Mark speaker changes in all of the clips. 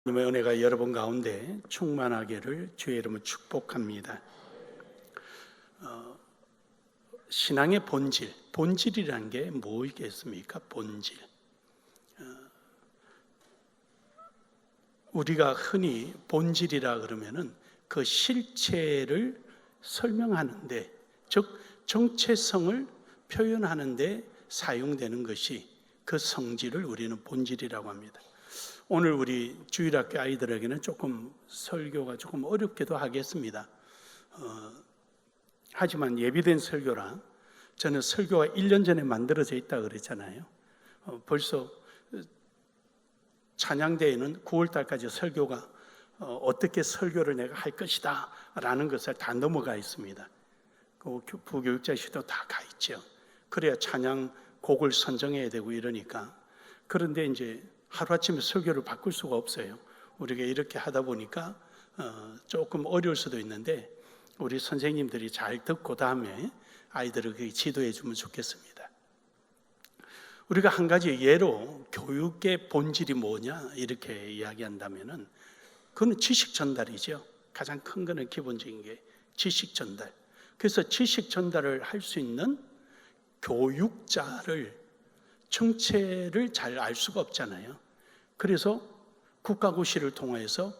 Speaker 1: 하나님의 은혜가 여러분 가운데 충만하기를 주의 이름으로 축복합니다. 신앙의 본질이라는 게 뭐겠습니까? 본질. 우리가 흔히 본질이라 그러면은 그 실체를 설명하는데, 즉 정체성을 표현하는데 사용되는 것이 그 성질을 우리는 본질이라고 합니다. 오늘 우리 주일학교 아이들에게는 조금 설교가 조금 어렵기도 하겠습니다. 하지만 예비된 설교라 저는 설교가 1년 전에 만들어져 있다고 그랬잖아요. 벌써 찬양대회는 9월달까지 설교가 어떻게 설교를 내가 할 것이다 라는 것을 다 넘어가 있습니다. 부교육자실도 다 가 있죠. 그래야 찬양 곡을 선정해야 되고 이러니까. 그런데 이제 하루아침에 설교를 바꿀 수가 없어요. 우리가 이렇게 하다 보니까 조금 어려울 수도 있는데 우리 선생님들이 잘 듣고 다음에 아이들을 지도해 주면 좋겠습니다. 우리가 한 가지 예로 교육의 본질이 뭐냐 이렇게 이야기한다면은 그건 지식 전달이죠. 가장 큰 거는 기본적인 게 지식 전달. 그래서 지식 전달을 할 수 있는 교육자를 정체를 잘 알 수가 없잖아요. 그래서 국가고시를 통해서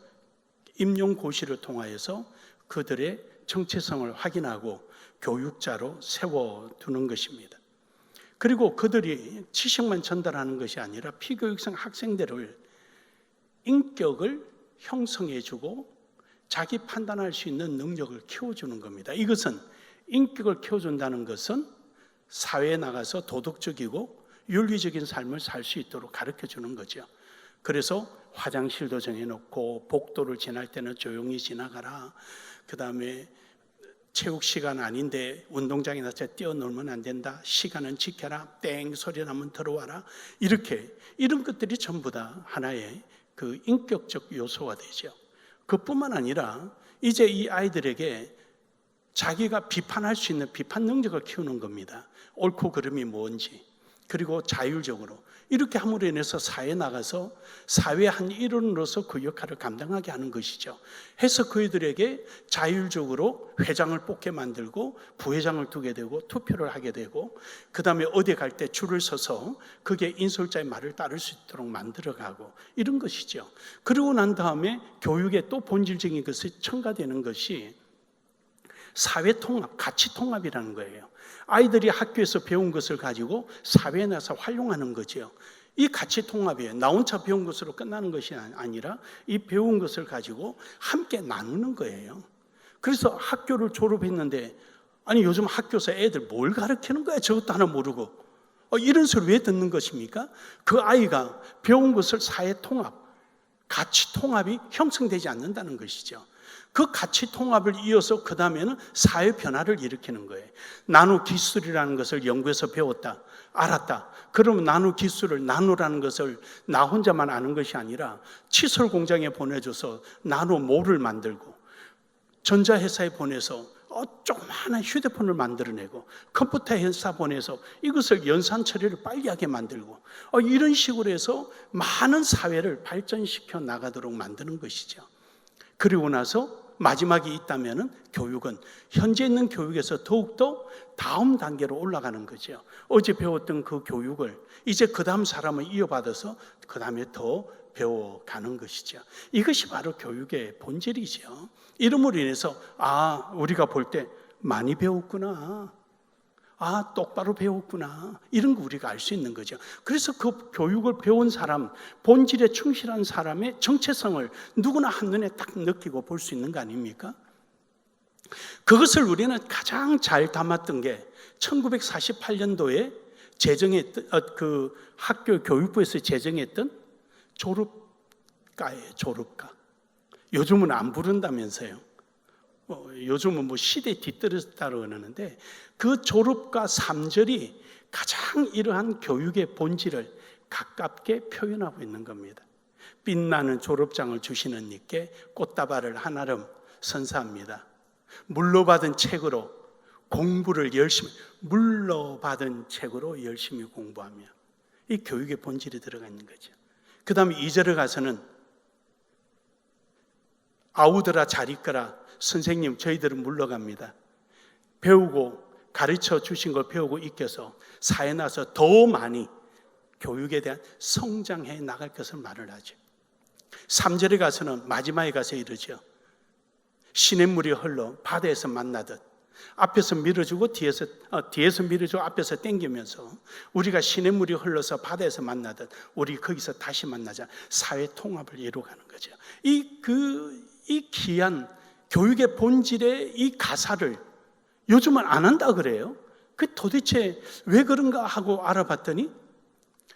Speaker 1: 임용고시를 통해서 그들의 정체성을 확인하고 교육자로 세워두는 것입니다. 그리고 그들이 지식만 전달하는 것이 아니라 피교육생 학생들을 인격을 형성해주고 자기 판단할 수 있는 능력을 키워주는 겁니다. 이것은 인격을 키워준다는 것은 사회에 나가서 도덕적이고 윤리적인 삶을 살 수 있도록 가르쳐주는 거죠. 그래서 화장실도 정해놓고 복도를 지날 때는 조용히 지나가라. 그 다음에 체육 시간 아닌데 운동장에 나서 뛰어놀면 안 된다. 시간은 지켜라. 땡 소리 나면 들어와라. 이런 것들이 전부 다 하나의 그 인격적 요소가 되죠. 그뿐만 아니라 이제 이 아이들에게 자기가 비판할 수 있는 비판 능력을 키우는 겁니다. 옳고 그름이 뭔지. 그리고 자율적으로 이렇게 함으로 인해서 사회에 나가서 사회의 한 일원으로서 그 역할을 감당하게 하는 것이죠. 해서 그들에게 자율적으로 회장을 뽑게 만들고 부회장을 두게 되고 투표를 하게 되고 그 다음에 어디 갈 때 줄을 서서 그게 인솔자의 말을 따를 수 있도록 만들어가고 이런 것이죠. 그러고 난 다음에 교육의 또 본질적인 것이 첨가되는 것이 사회통합, 가치통합이라는 거예요. 아이들이 학교에서 배운 것을 가지고 사회에 나서 활용하는 거죠. 이 가치통합이에요. 나 혼자 배운 것으로 끝나는 것이 아니라 이 배운 것을 가지고 함께 나누는 거예요. 그래서 학교를 졸업했는데 아니 요즘 학교에서 애들 뭘 가르치는 거야? 저것도 하나 모르고 이런 소리 왜 듣는 것입니까? 그 아이가 배운 것을 사회통합, 가치통합이 형성되지 않는다는 것이죠. 그 가치 통합을 이어서 그 다음에는 사회 변화를 일으키는 거예요. 나노 기술이라는 것을 연구해서 배웠다, 알았다. 그러면 나노 기술을 나노라는 것을 나 혼자만 아는 것이 아니라 칫솔 공장에 보내줘서 나노몰을 만들고 전자회사에 보내서 조그마한 휴대폰을 만들어내고 컴퓨터 회사 보내서 이것을 연산 처리를 빨리 하게 만들고 이런 식으로 해서 많은 사회를 발전시켜 나가도록 만드는 것이죠. 그리고 나서 마지막이 있다면 교육은 현재 있는 교육에서 더욱더 다음 단계로 올라가는 거죠. 어제 배웠던 그 교육을 이제 그 다음 사람을 이어받아서 그 다음에 더 배워가는 것이죠. 이것이 바로 교육의 본질이죠. 이름으로 인해서 우리가 볼 때 많이 배웠구나. 똑바로 배웠구나. 이런 거 우리가 알 수 있는 거죠. 그래서 그 교육을 배운 사람, 본질에 충실한 사람의 정체성을 누구나 한눈에 딱 느끼고 볼 수 있는 거 아닙니까? 그것을 우리는 가장 잘 담았던 게 1948년도에 제정했던 그 학교 교육부에서 제정했던 졸업가예요. 졸업가. 요즘은 안 부른다면서요. 요즘은 시대에 뒤떨어졌다고 하는데 그 졸업과 3절이 가장 이러한 교육의 본질을 가깝게 표현하고 있는 겁니다. 빛나는 졸업장을 주시는 이께 꽃다발을 한아름 선사합니다. 물러받은 책으로 열심히 공부하며 이 교육의 본질이 들어가 있는 거죠. 그 다음에 2절에 가서는 아우들아 잘 있거라. 선생님, 저희들은 물러갑니다. 배우고 가르쳐 주신 걸 배우고 익혀서 사회 나서 더 많이 교육에 대한 성장해 나갈 것을 말을 하죠. 3절에 가서는, 마지막에 가서 이러죠. 시냇물이 흘러 바다에서 만나듯 앞에서 밀어주고 뒤에서 밀어주고 앞에서 당기면서 우리가 시냇물이 흘러서 바다에서 만나듯 우리 거기서 다시 만나자. 사회 통합을 이루어가는 거죠. 이 귀한 교육의 본질의 이 가사를 요즘은 안 한다 그래요. 그 도대체 왜 그런가 하고 알아봤더니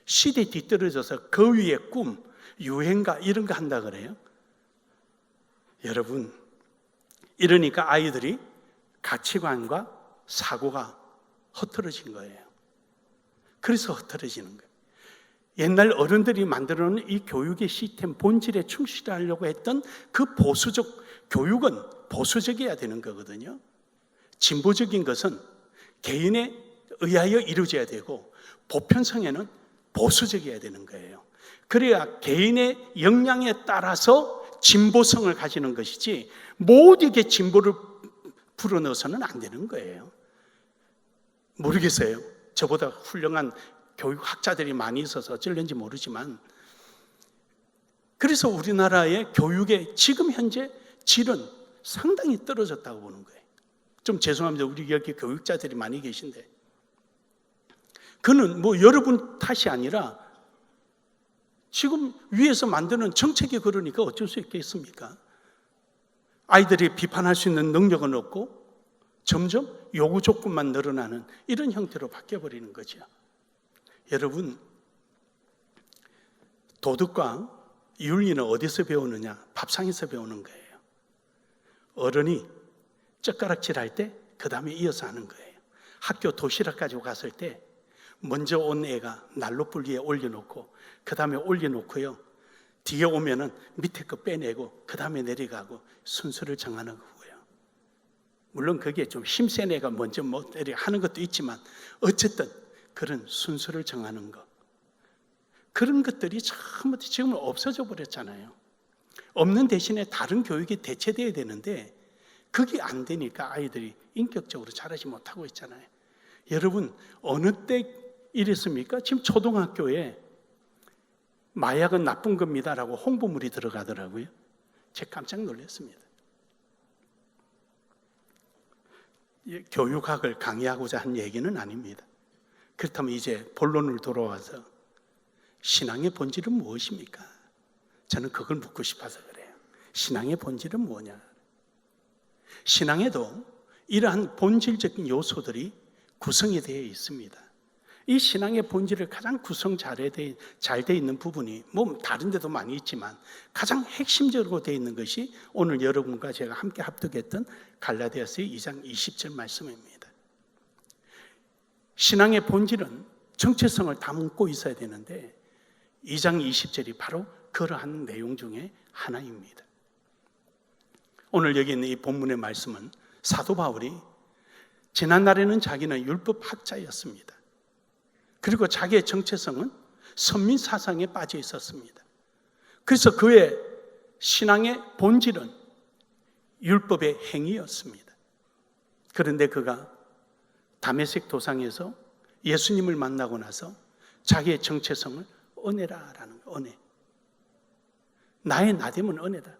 Speaker 1: 시대에 뒤떨어져서 그 위에 꿈, 유행가 이런 거 한다 그래요. 여러분, 이러니까 아이들이 가치관과 사고가 흐트러진 거예요. 그래서 흐트러지는 거예요. 옛날 어른들이 만들어 놓은 이 교육의 시스템 본질에 충실하려고 했던 그 보수적 교육은 보수적이어야 되는 거거든요. 진보적인 것은 개인에 의하여 이루어져야 되고 보편성에는 보수적이어야 되는 거예요. 그래야 개인의 역량에 따라서 진보성을 가지는 것이지 모두에게 진보를 불어넣어서는 안 되는 거예요. 모르겠어요. 저보다 훌륭한 교육학자들이 많이 있어서 어쩔는지 모르지만, 그래서 우리나라의 교육의 지금 현재 질은 상당히 떨어졌다고 보는 거예요. 좀 죄송합니다. 우리 여기 교육자들이 많이 계신데, 그는 뭐 여러분 탓이 아니라 지금 위에서 만드는 정책이 그러니까 어쩔 수 있겠습니까? 아이들이 비판할 수 있는 능력은 없고 점점 요구 조건만 늘어나는 이런 형태로 바뀌어버리는 거죠. 여러분, 도덕과 윤리는 어디서 배우느냐? 밥상에서 배우는 거예요. 어른이 젓가락질할 때 그 다음에 이어서 하는 거예요. 학교 도시락 가지고 갔을 때 먼저 온 애가 난로불 위에 올려놓고 그 다음에 올려놓고요. 뒤에 오면은 밑에 거 빼내고 그 다음에 내려가고 순서를 정하는 거고요. 물론 그게 좀 힘센 애가 먼저 뭐 하는 것도 있지만 어쨌든 그런 순서를 정하는 것, 그런 것들이 전부 지금 없어져 버렸잖아요. 없는 대신에 다른 교육이 대체돼야 되는데 그게 안 되니까 아이들이 인격적으로 자라지 못하고 있잖아요. 여러분, 어느 때 이랬습니까? 지금 초등학교에 마약은 나쁜 겁니다라고 홍보물이 들어가더라고요. 제가 깜짝 놀랐습니다. 교육학을 강의하고자 한 얘기는 아닙니다. 그렇다면 이제 본론을 돌아와서 신앙의 본질은 무엇입니까? 저는 그걸 묻고 싶어서 그래요. 신앙의 본질은 뭐냐? 신앙에도 이러한 본질적인 요소들이 구성이 되어 있습니다. 이 신앙의 본질을 가장 구성 잘 되어 있는 부분이 뭐 다른 데도 많이 있지만 가장 핵심적으로 되어 있는 것이 오늘 여러분과 제가 함께 합독했던 갈라디아서 2장 20절 말씀입니다. 신앙의 본질은 정체성을 담고 있어야 되는데 2장 20절이 바로 그러한 내용 중에 하나입니다. 오늘 여기 있는 이 본문의 말씀은 사도 바울이 지난날에는 자기는 율법학자였습니다. 그리고 자기의 정체성은 선민 사상에 빠져 있었습니다. 그래서 그의 신앙의 본질은 율법의 행위였습니다. 그런데 그가 다메섹 도상에서 예수님을 만나고 나서 자기의 정체성을 은혜라라는 은혜. 나의 나됨은 은혜다.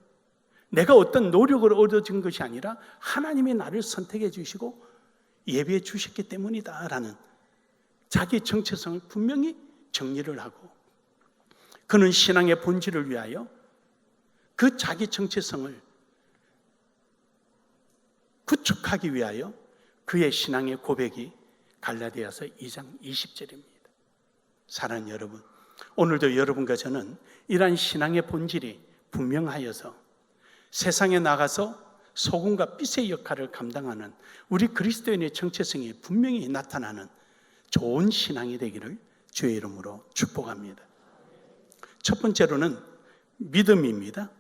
Speaker 1: 내가 어떤 노력을 얻어진 것이 아니라 하나님이 나를 선택해 주시고 예비해 주셨기 때문이다라는 자기의 정체성을 분명히 정리를 하고, 그는 신앙의 본질을 위하여 그 자기 정체성을 구축하기 위하여 그의 신앙의 고백이 갈라디아서 2장 20절입니다. 사랑하는 여러분, 오늘도 여러분과 저는 이러한 신앙의 본질이 분명하여서 세상에 나가서 소금과 빛의 역할을 감당하는 우리 그리스도인의 정체성이 분명히 나타나는 좋은 신앙이 되기를 주의 이름으로 축복합니다. 첫 번째로는 믿음입니다.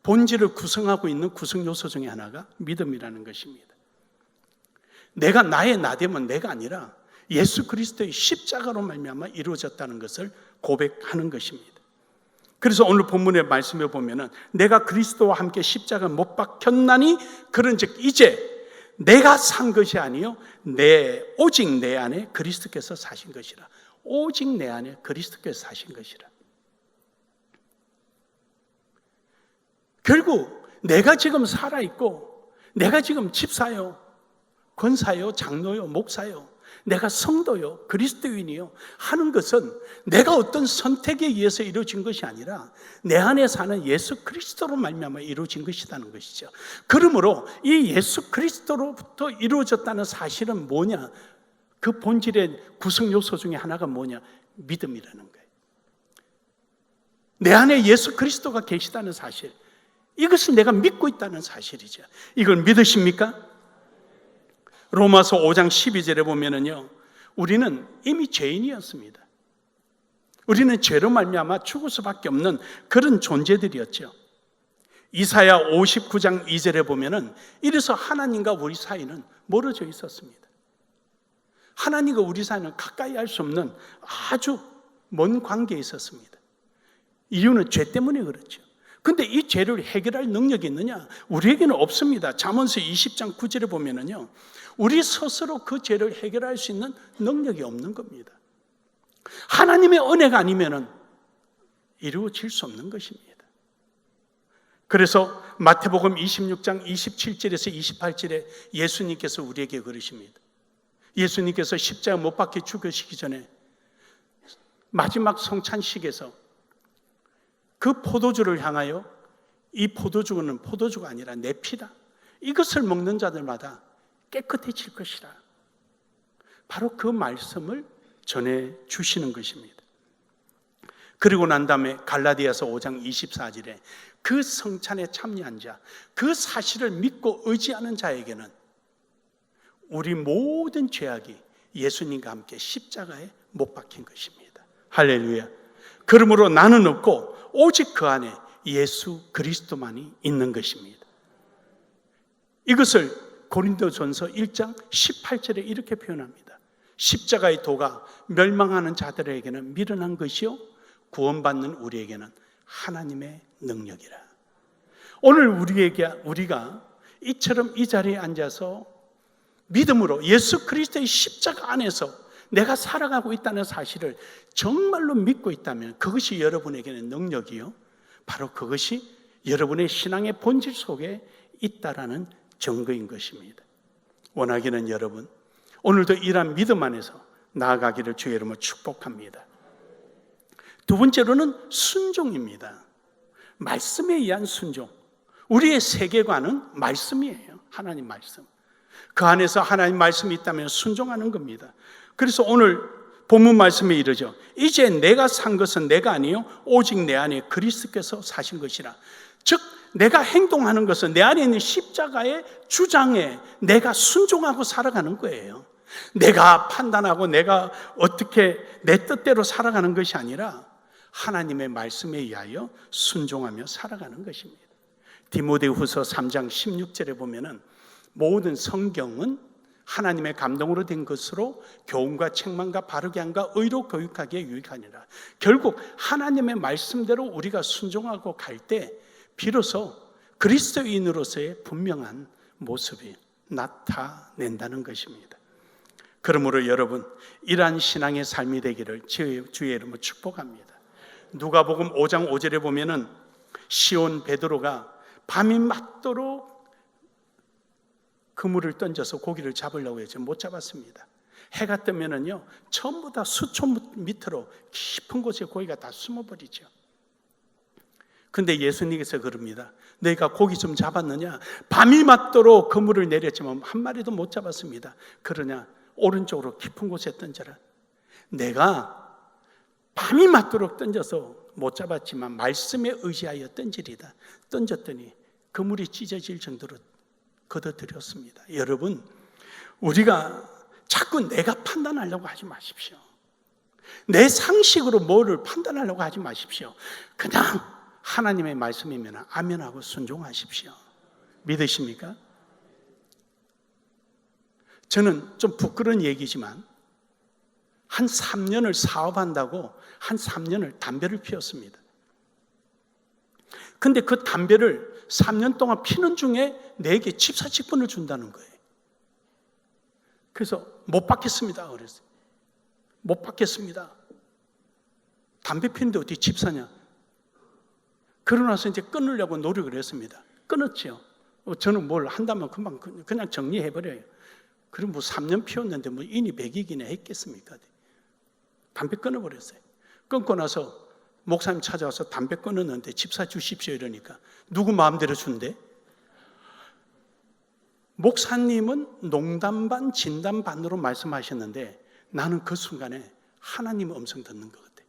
Speaker 1: 본질을 구성하고 있는 구성 요소 중에 하나가 믿음이라는 것입니다. 내가 나의 나됨은 내가 아니라 예수 그리스도의 십자가로 말미암아 이루어졌다는 것을 고백하는 것입니다. 그래서 오늘 본문의 말씀에 보면은 내가 그리스도와 함께 십자가 못 박혔나니 그런즉 이제 내가 산 것이 아니요 오직 내 안에 그리스도께서 사신 것이라. 오직 내 안에 그리스도께서 사신 것이라. 결국 내가 지금 살아있고 내가 지금 집사요, 권사요, 장로요, 목사요, 내가 성도요, 그리스도인이요 하는 것은 내가 어떤 선택에 의해서 이루어진 것이 아니라 내 안에 사는 예수 그리스도로 말미암아 이루어진 것이라는 것이죠. 그러므로 이 예수 그리스도로부터 이루어졌다는 사실은 뭐냐? 그 본질의 구성 요소 중에 하나가 뭐냐? 믿음이라는 거예요. 내 안에 예수 그리스도가 계시다는 사실, 이것을 내가 믿고 있다는 사실이죠. 이걸 믿으십니까? 로마서 5장 12절에 보면은요, 우리는 이미 죄인이었습니다. 우리는 죄로 말미암아 죽을 수밖에 없는 그런 존재들이었죠. 이사야 59장 2절에 보면은 이래서 하나님과 우리 사이는 멀어져 있었습니다. 하나님과 우리 사이는 가까이 할 수 없는 아주 먼 관계에 있었습니다. 이유는 죄 때문에 그렇죠. 근데 이 죄를 해결할 능력이 있느냐? 우리에게는 없습니다. 잠언서 20장 9절에 보면은요, 우리 스스로 그 죄를 해결할 수 있는 능력이 없는 겁니다. 하나님의 은혜가 아니면은 이루어질 수 없는 것입니다. 그래서 마태복음 26장 27절에서 28절에 예수님께서 우리에게 그러십니다. 예수님께서 십자가 못 박혀 죽으시기 전에 마지막 성찬식에서 그 포도주를 향하여 이 포도주는 포도주가 아니라 내 피다. 이것을 먹는 자들마다 깨끗해질 것이라. 바로 그 말씀을 전해 주시는 것입니다. 그리고 난 다음에 갈라디아서 5장 24절에 그 성찬에 참여한 자, 그 사실을 믿고 의지하는 자에게는 우리 모든 죄악이 예수님과 함께 십자가에 못 박힌 것입니다. 할렐루야. 그러므로 나는 없고 오직 그 안에 예수 그리스도만이 있는 것입니다. 이것을 고린도전서 1장 18절에 이렇게 표현합니다. 십자가의 도가 멸망하는 자들에게는 미련한 것이요 구원받는 우리에게는 하나님의 능력이라. 오늘 우리가 이처럼 이 자리에 앉아서 믿음으로 예수 그리스도의 십자가 안에서 내가 살아가고 있다는 사실을 정말로 믿고 있다면 그것이 여러분에게는 능력이요, 바로 그것이 여러분의 신앙의 본질 속에 있다라는 증거인 것입니다. 원하기는 여러분, 오늘도 이러한 믿음 안에서 나아가기를 주의 이름으로 축복합니다. 두 번째로는 순종입니다. 말씀에 의한 순종. 우리의 세계관은 말씀이에요. 하나님 말씀. 그 안에서 하나님 말씀이 있다면 순종하는 겁니다. 그래서 오늘 본문 말씀에 이르죠. 이제 내가 산 것은 내가 아니요 오직 내 안에 그리스도께서 사신 것이라. 즉 내가 행동하는 것은 내 안에 있는 십자가의 주장에 내가 순종하고 살아가는 거예요. 내가 판단하고 내가 어떻게 내 뜻대로 살아가는 것이 아니라 하나님의 말씀에 의하여 순종하며 살아가는 것입니다. 디모데후서 3장 16절에 보면은 모든 성경은 하나님의 감동으로 된 것으로 교훈과 책망과 바르게 함과 의로 교육하기에 유익하니라. 결국 하나님의 말씀대로 우리가 순종하고 갈 때 비로소 그리스도인으로서의 분명한 모습이 나타낸다는 것입니다. 그러므로 여러분, 이러한 신앙의 삶이 되기를 주의 이름으로 축복합니다. 누가복음 5장 5절에 보면은 시온 베드로가 밤이 맞도록 그물을 던져서 고기를 잡으려고 했죠. 못 잡았습니다. 해가 뜨면은요, 전부 다 수초 밑으로 깊은 곳에 고기가 다 숨어버리죠. 근데 예수님께서 그럽니다. 너희가 고기 좀 잡았느냐? 밤이 맞도록 그물을 내렸지만 한 마리도 못 잡았습니다. 그러냐? 오른쪽으로 깊은 곳에 던져라. 내가 밤이 맞도록 던져서 못 잡았지만 말씀에 의지하여 던지리다. 던졌더니 그물이 찢어질 정도로 걷어들였습니다. 여러분, 우리가 자꾸 내가 판단하려고 하지 마십시오. 내 상식으로 뭐를 판단하려고 하지 마십시오. 그냥 하나님의 말씀이면 아멘하고 순종하십시오. 믿으십니까? 저는 좀 부끄러운 얘기지만 한 3년을 사업한다고 한 3년을 담배를 피웠습니다. 근데 그 담배를 3년 동안 피는 중에 내게 집사직분을 준다는 거예요. 그래서 못 받겠습니다. 그랬어요. 못 받겠습니다. 담배 피는데 어디 집사냐? 그러고 나서 이제 끊으려고 노력을 했습니다. 끊었죠. 저는 뭘 한다면 금방 그냥 정리해버려요. 그럼 뭐 3년 피웠는데 뭐 인이 100이기나 했겠습니까? 담배 끊어버렸어요. 끊고 나서 목사님 찾아와서 담배 끊었는데 집사 주십시오 이러니까 누구 마음대로 준대? 목사님은 농담 반 진담 반으로 말씀하셨는데 나는 그 순간에 하나님의 음성 듣는 것 같아요.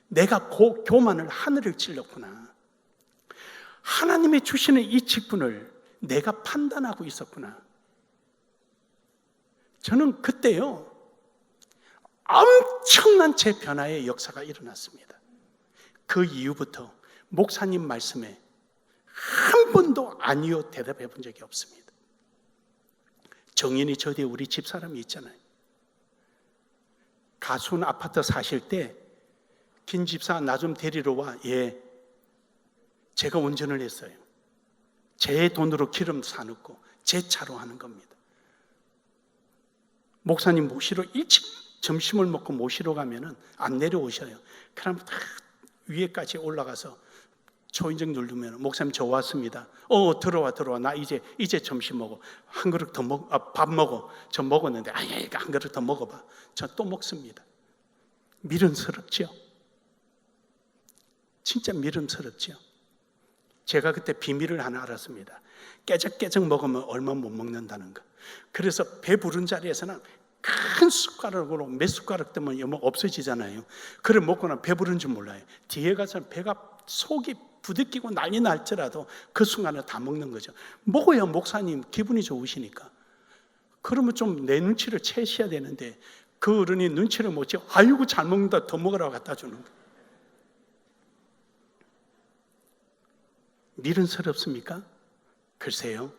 Speaker 1: 내가 교만을 하늘을 찔렀구나. 하나님이 주시는 이 직분을 내가 판단하고 있었구나. 저는 그때요 엄청난 제 변화의 역사가 일어났습니다. 그 이후부터 목사님 말씀에 한 번도 아니요 대답해 본 적이 없습니다. 정인이 저 뒤에 우리 집사람이 있잖아요. 가수원 아파트 사실 때 김 집사 나 좀 데리러 와. 예, 제가 운전을 했어요. 제 돈으로 기름 사놓고 제 차로 하는 겁니다. 목사님 모시러 일찍 점심을 먹고 모시러 가면은 안 내려오셔요. 그럼 다 위에까지 올라가서 초인종 누르면 목사님 저 왔습니다. 들어와. 나 이제 점심 먹어. 한 그릇 더 밥 먹어. 저 먹었는데 한 그릇 더 먹어봐. 저 또 먹습니다. 미련스럽죠? 진짜 미련스럽죠? 제가 그때 비밀을 하나 알았습니다. 깨작깨작 먹으면 얼마 못 먹는다는 거. 그래서 배 부른 자리에서는 큰 숟가락으로 몇 숟가락 뜨면 여목 없어지잖아요. 그래 먹고 나면 배 부른 줄 몰라요. 뒤에 가서 배가 속이 부대끼고 난리 날지라도 그 순간에 다 먹는 거죠. 먹어야 목사님 기분이 좋으시니까. 그러면 좀 내 눈치를 채셔야 되는데 그 어른이 눈치를 못 채고 아이고 잘 먹는다 더 먹으라고 갖다 주는 거예요. 미련스럽습니까? 글쎄요.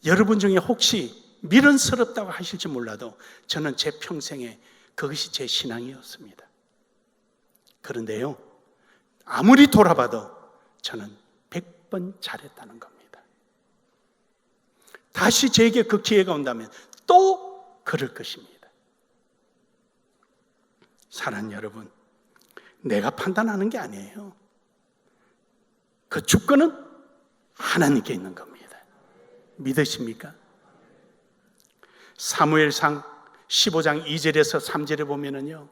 Speaker 1: 여러분 중에 혹시 미련스럽다고 하실지 몰라도 저는 제 평생에 그것이 제 신앙이었습니다. 그런데요, 아무리 돌아봐도 저는 100번 잘했다는 겁니다. 다시 제게 그 기회가 온다면 또 그럴 것입니다. 사랑하는 여러분, 내가 판단하는 게 아니에요. 그 주권은 하나님께 있는 겁니다. 믿으십니까? 사무엘상 15장 2절에서 3절에 보면은요,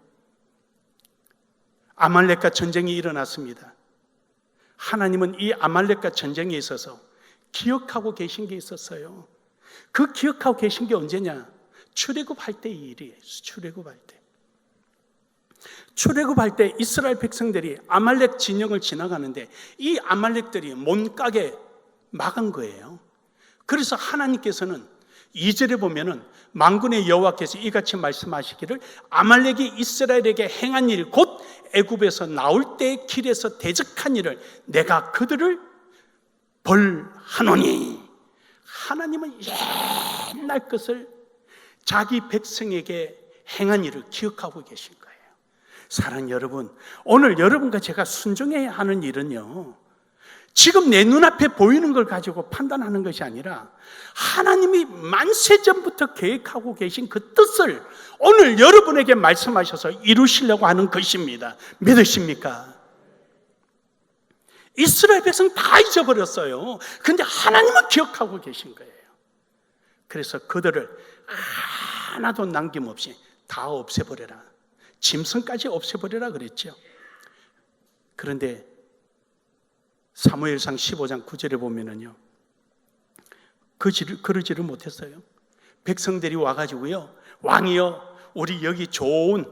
Speaker 1: 아말렉과 전쟁이 일어났습니다. 하나님은 이 아말렉과 전쟁에 있어서 기억하고 계신 게 있었어요. 그 기억하고 계신 게 언제냐? 출애굽할 때의 일이에요. 출애굽할 때 이스라엘 백성들이 아말렉 진영을 지나가는데 이 아말렉들이 못가게 막은 거예요. 그래서 하나님께서는 2절에 보면은 만군의 여호와께서 이같이 말씀하시기를 아말렉이 이스라엘에게 행한 일 곧 애굽에서 나올 때 길에서 대적한 일을 내가 그들을 벌하노니. 하나님은 옛날 것을 자기 백성에게 행한 일을 기억하고 계신 거예요. 사랑하는 여러분, 오늘 여러분과 제가 순종해야 하는 일은요, 지금 내 눈앞에 보이는 걸 가지고 판단하는 것이 아니라 하나님이 만세전부터 계획하고 계신 그 뜻을 오늘 여러분에게 말씀하셔서 이루시려고 하는 것입니다. 믿으십니까? 이스라엘 백성 다 잊어버렸어요. 근데 하나님은 기억하고 계신 거예요. 그래서 그들을 하나도 남김없이 다 없애버려라. 짐승까지 없애버려라 그랬죠. 그런데 사무엘상 15장 9절에 보면은요, 그러지를 못했어요. 백성들이 와가지고요, 왕이여, 우리 여기 좋은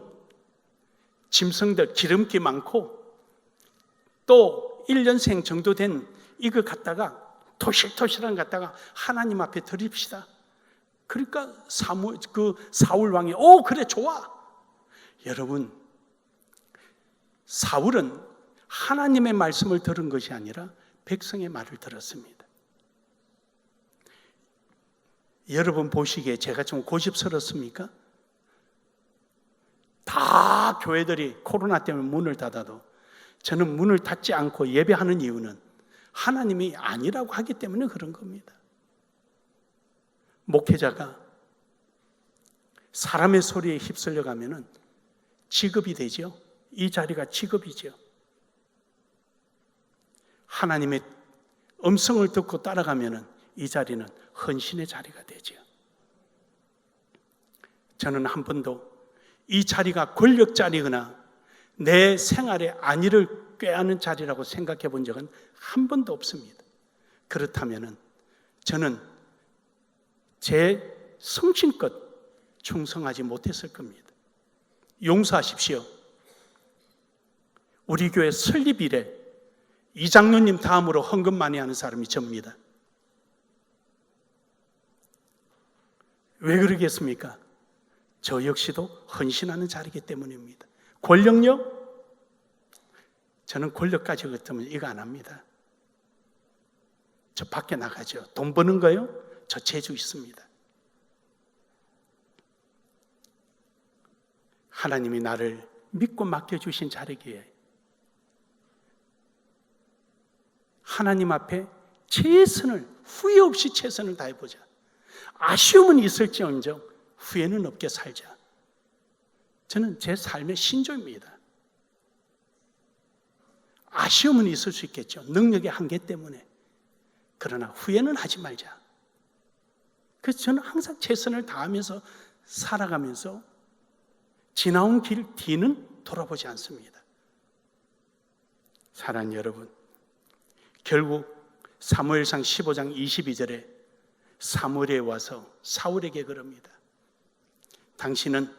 Speaker 1: 짐승들 기름기 많고 또 1년생 정도 된 이거 갖다가 토실토실한 갖다가 하나님 앞에 드립시다. 그러니까 사울 왕이 그래 좋아. 여러분, 사울은 하나님의 말씀을 들은 것이 아니라 백성의 말을 들었습니다. 여러분 보시기에 제가 좀 고집스럽습니까? 다 교회들이 코로나 때문에 문을 닫아도 저는 문을 닫지 않고 예배하는 이유는 하나님이 아니라고 하기 때문에 그런 겁니다. 목회자가 사람의 소리에 휩쓸려 가면은 직업이 되죠. 이 자리가 직업이죠. 하나님의 음성을 듣고 따라가면은 이 자리는 헌신의 자리가 되죠. 저는 한 번도 이 자리가 권력 자리거나 내 생활의 안위를 꾀하는 자리라고 생각해 본 적은 한 번도 없습니다. 그렇다면은 저는 제 성신껏 충성하지 못했을 겁니다. 용서하십시오. 우리 교회 설립 이래 이장로님 다음으로 헌금 많이 하는 사람이 접니다. 왜 그러겠습니까? 저 역시도 헌신하는 자리이기 때문입니다. 권력요? 저는 권력까지 같으면 이거 안 합니다. 저 밖에 나가죠. 돈 버는 거요? 저 재주 있습니다. 하나님이 나를 믿고 맡겨주신 자리기에 하나님 앞에 최선을, 후회 없이 최선을 다해보자. 아쉬움은 있을지언정 후회는 없게 살자. 저는 제 삶의 신조입니다. 아쉬움은 있을 수 있겠죠. 능력의 한계 때문에. 그러나 후회는 하지 말자. 그래서 저는 항상 최선을 다하면서 살아가면서 지나온 길 뒤는 돌아보지 않습니다. 사랑하는 여러분, 결국 사무엘상 15장 22절에 사무엘에 와서 사울에게 그럽니다. 당신은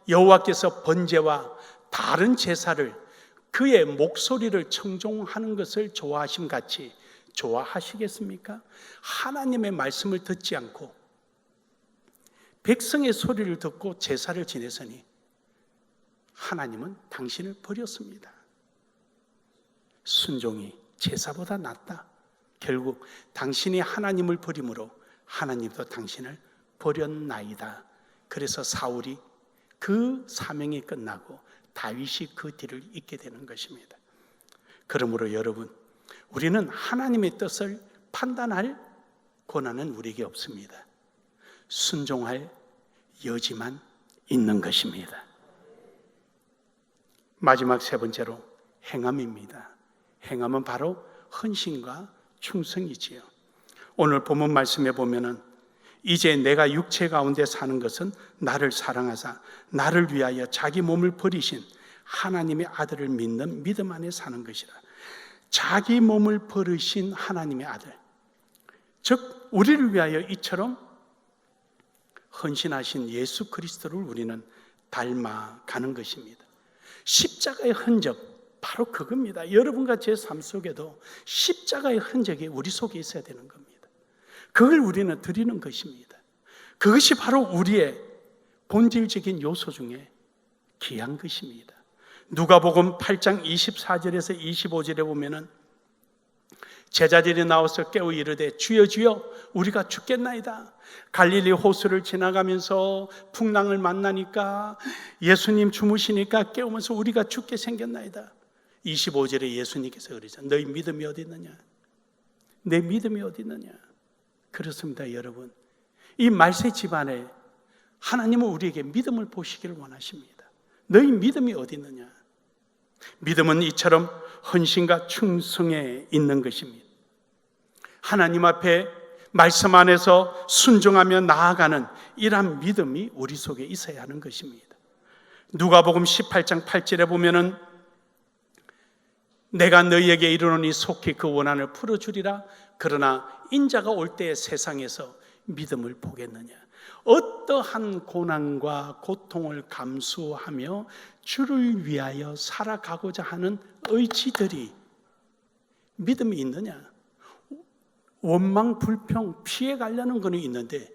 Speaker 1: 여호와께서 번제와 다른 제사를 그의 목소리를 청종하는 것을 좋아하심 같이 좋아하시겠습니까? 하나님의 말씀을 듣지 않고 백성의 소리를 듣고 제사를 지내서니 하나님은 당신을 버렸습니다. 순종이 제사보다 낫다. 결국 당신이 하나님을 버림으로 하나님도 당신을 버렸나이다. 그래서 사울이 그 사명이 끝나고 다윗이 그 뒤를 잇게 되는 것입니다. 그러므로 여러분, 우리는 하나님의 뜻을 판단할 권한은 우리에게 없습니다. 순종할 여지만 있는 것입니다. 마지막 세 번째로 행함입니다. 행함은 바로 헌신과 충성이지요. 오늘 본문 말씀에 보면은 이제 내가 육체 가운데 사는 것은 나를 사랑하사 나를 위하여 자기 몸을 버리신 하나님의 아들을 믿는 믿음 안에 사는 것이라. 자기 몸을 버리신 하나님의 아들, 즉 우리를 위하여 이처럼 헌신하신 예수 그리스도를 우리는 닮아가는 것입니다. 십자가의 흔적, 바로 그겁니다. 여러분과 제 삶 속에도 십자가의 흔적이 우리 속에 있어야 되는 겁니다. 그걸 우리는 드리는 것입니다. 그것이 바로 우리의 본질적인 요소 중에 귀한 것입니다. 누가복음 8장 24절에서 25절에 보면은 제자들이 나와서 깨어 이르되 주여 주여 우리가 죽겠나이다. 갈릴리 호수를 지나가면서 풍랑을 만나니까 예수님 주무시니까 깨우면서 우리가 죽게 생겼나이다. 25절에 예수님께서 그러죠. 너희 믿음이 어디 있느냐? 내 믿음이 어디 있느냐? 그렇습니다, 여러분. 이 말세 집안에 하나님은 우리에게 믿음을 보시기를 원하십니다. 너희 믿음이 어디 있느냐? 믿음은 이처럼 헌신과 충성에 있는 것입니다. 하나님 앞에 말씀 안에서 순종하며 나아가는 이러한 믿음이 우리 속에 있어야 하는 것입니다. 누가복음 18장 8절에 보면은 내가 너희에게 이르노니 속히 그 원한을 풀어주리라. 그러나 인자가 올 때에 세상에서 믿음을 보겠느냐. 어떠한 고난과 고통을 감수하며 주를 위하여 살아가고자 하는 의지들이 믿음이 있느냐. 원망, 불평, 피해가려는 것은 있는데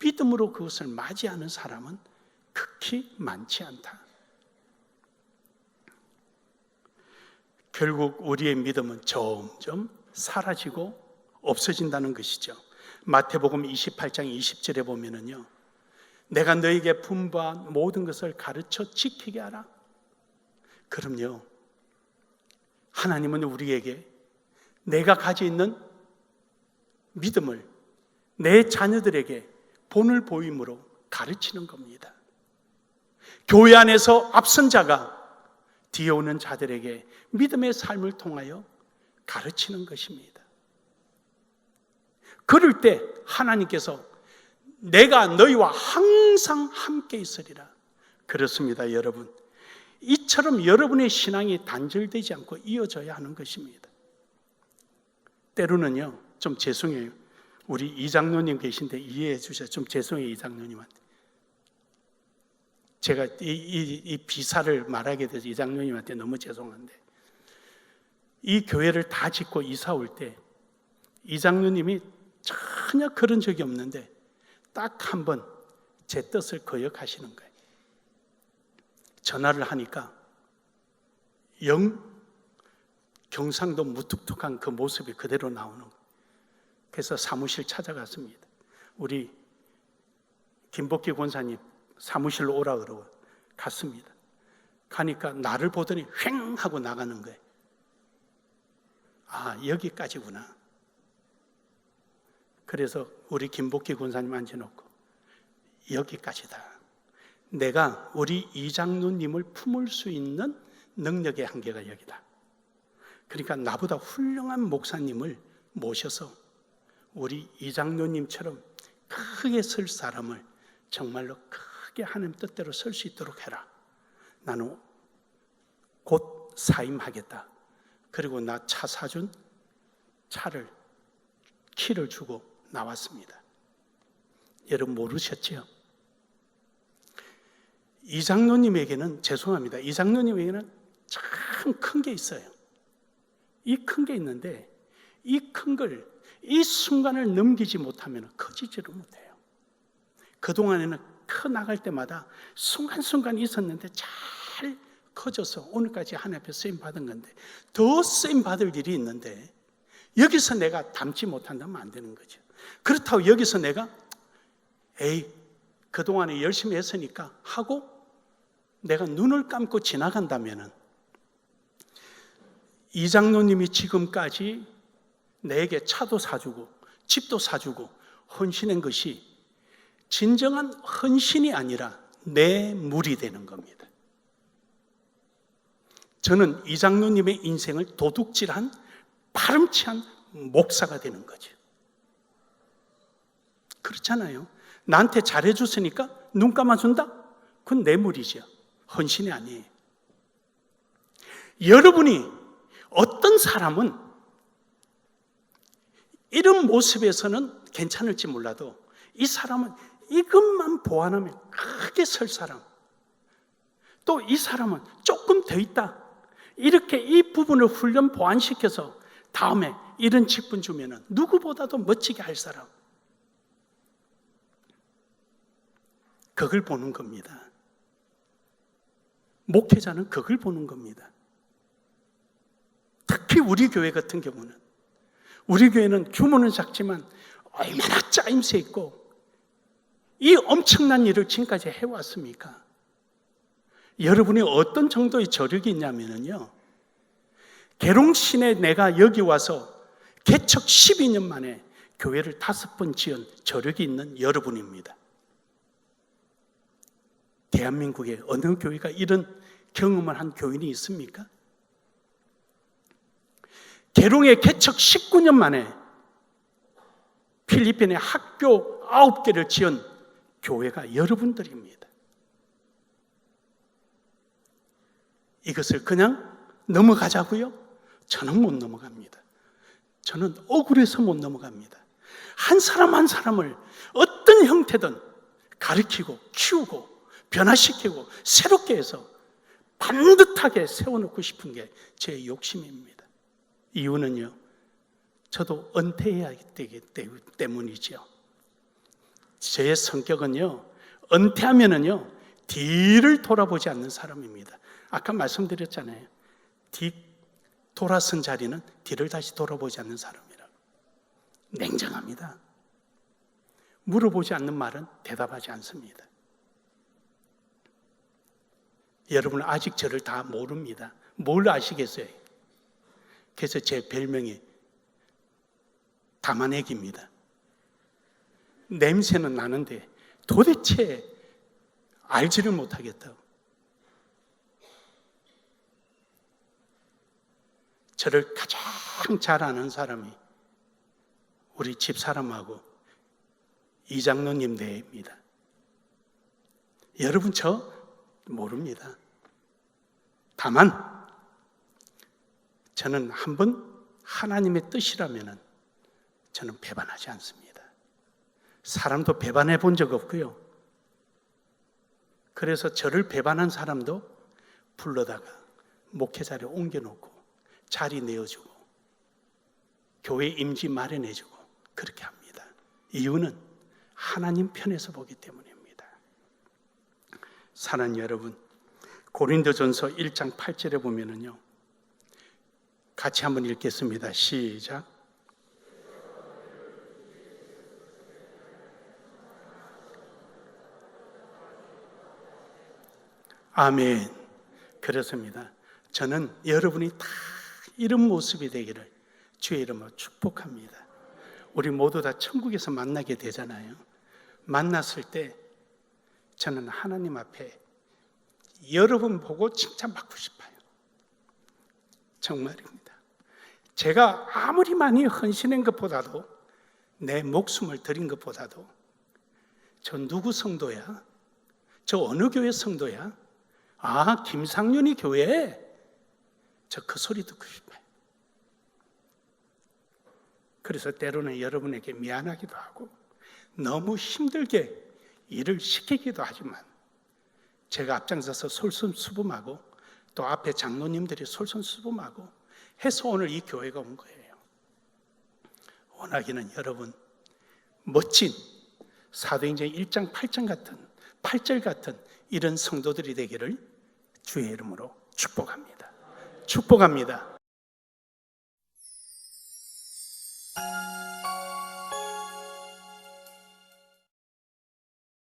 Speaker 1: 믿음으로 그것을 맞이하는 사람은 극히 많지 않다. 결국 우리의 믿음은 점점 사라지고 없어진다는 것이죠. 마태복음 28장 20절에 보면은요, 내가 너에게 분부한 모든 것을 가르쳐 지키게 하라. 그럼요, 하나님은 우리에게 내가 가지고 있는 믿음을 내 자녀들에게 본을 보임으로 가르치는 겁니다. 교회 안에서 앞선 자가 뒤에 오는 자들에게 믿음의 삶을 통하여 가르치는 것입니다. 그럴 때 하나님께서 내가 너희와 항상 함께 있으리라. 그렇습니다, 여러분. 이처럼 여러분의 신앙이 단절되지 않고 이어져야 하는 것입니다. 때로는요, 좀 죄송해요. 우리 이장로님 계신데 이해해 주셔서 좀 죄송해요, 이장로님한테. 제가 이 비사를 말하게 돼서 이장로님한테 너무 죄송한데, 이 교회를 다 짓고 이사 올 때 이장로님이 전혀 그런 적이 없는데 딱 한 번 제 뜻을 거역하시는 거예요. 전화를 하니까 경상도 무뚝뚝한 그 모습이 그대로 나오는 거예요. 그래서 사무실 찾아갔습니다. 우리 김복기 권사님 사무실로 오라 그러고 갔습니다. 가니까 나를 보더니 휑 하고 나가는 거예요. 아, 여기까지구나. 그래서 우리 김복기 권사님 앉혀놓고 여기까지다. 내가 우리 이장로님을 품을 수 있는 능력의 한계가 여기다. 그러니까 나보다 훌륭한 목사님을 모셔서 우리 이장로님처럼 크게 설 사람을 정말로 크게 하나님 뜻대로 설 수 있도록 해라. 나는 곧 사임하겠다. 그리고 나 차 사준 차를 키를 주고 나왔습니다. 여러분 모르셨죠? 이장로님에게는, 죄송합니다, 이장로님에게는 참 큰 게 있어요. 이 큰 게 있는데 이 큰 걸, 이 순간을 넘기지 못하면 커지지를 못해요. 그동안에는 커나갈 때마다 순간순간 있었는데 잘 커져서 오늘까지 하나님 앞에 쓰임받은 건데, 더 쓰임받을 일이 있는데 여기서 내가 담지 못한다면 안 되는 거죠. 그렇다고 여기서 내가 그동안에 열심히 했으니까 하고 내가 눈을 감고 지나간다면 이장로님이 지금까지 내게 차도 사주고 집도 사주고 헌신한 것이 진정한 헌신이 아니라 내 물이 되는 겁니다. 저는 이장로님의 인생을 도둑질한 파렴치한 목사가 되는 거죠. 그렇잖아요. 나한테 잘해줬으니까 눈 감아준다? 그건 내 물이죠. 헌신이 아니에요. 여러분이 어떤 사람은 이런 모습에서는 괜찮을지 몰라도 이 사람은 이것만 보완하면 크게 설 사람, 또 이 사람은 조금 더 있다, 이렇게 이 부분을 훈련 보완시켜서 다음에 이런 직분 주면은 누구보다도 멋지게 할 사람, 그걸 보는 겁니다. 목회자는 그걸 보는 겁니다. 특히 우리 교회 같은 경우는, 우리 교회는 규모는 작지만 얼마나 짜임새 있고 이 엄청난 일을 지금까지 해왔습니까? 여러분이 어떤 정도의 저력이 있냐면요, 계룡신에 내가 여기 와서 개척 12년 만에 교회를 5번 지은 저력이 있는 여러분입니다. 대한민국에 어느 교회가 이런 경험을 한 교인이 있습니까? 계룡의 개척 19년 만에 필리핀에 학교 9개를 지은 교회가 여러분들입니다. 이것을 그냥 넘어가자고요? 저는 못 넘어갑니다. 저는 억울해서 못 넘어갑니다. 한 사람 한 사람을 어떤 형태든 가르치고 키우고 변화시키고 새롭게 해서 반듯하게 세워놓고 싶은 게 제 욕심입니다. 이유는요, 저도 은퇴해야 되기 때문이죠. 제 성격은요, 은퇴하면은요 뒤를 돌아보지 않는 사람입니다. 아까 말씀드렸잖아요. 돌아선 자리는 뒤를 다시 돌아보지 않는 사람이라고. 냉정합니다. 물어보지 않는 말은 대답하지 않습니다. 여러분은 아직 저를 다 모릅니다. 뭘 아시겠어요? 그래서 제 별명이 담아내기입니다. 냄새는 나는데 도대체 알지를 못하겠다고. 저를 가장 잘 아는 사람이 우리 집사람하고 이장로님 대회입니다. 여러분 저 모릅니다. 다만 저는 한번 하나님의 뜻이라면 저는 배반하지 않습니다. 사람도 배반해 본 적 없고요. 그래서 저를 배반한 사람도 불러다가 목회 자리에 옮겨놓고 자리 내어주고 교회 임지 마련해주고 그렇게 합니다. 이유는 하나님 편에서 보기 때문입니다. 사랑하는 여러분, 고린도전서 1장 8절에 보면은요, 같이 한번 읽겠습니다. 시작. 아멘. 그렇습니다. 저는 여러분이 다 이런 모습이 되기를 주의 이름으로 축복합니다. 우리 모두 다 천국에서 만나게 되잖아요. 만났을 때 저는 하나님 앞에 여러분 보고 칭찬받고 싶어요. 정말입니다. 제가 아무리 많이 헌신한 것보다도, 내 목숨을 드린 것보다도 저 누구 성도야? 저 어느 교회 성도야? 아, 김상윤이 교회? 저 그 소리 듣고 싶어요. 그래서 때로는 여러분에게 미안하기도 하고 너무 힘들게 일을 시키기도 하지만 제가 앞장서서 솔선수범하고 또 앞에 장로님들이 솔선수범하고 해서 오늘 이 교회가 온 거예요. 원하기는 여러분 멋진 사도행전 1장 8절 같은 이런 성도들이 되기를 주의 이름으로 축복합니다. 축복합니다.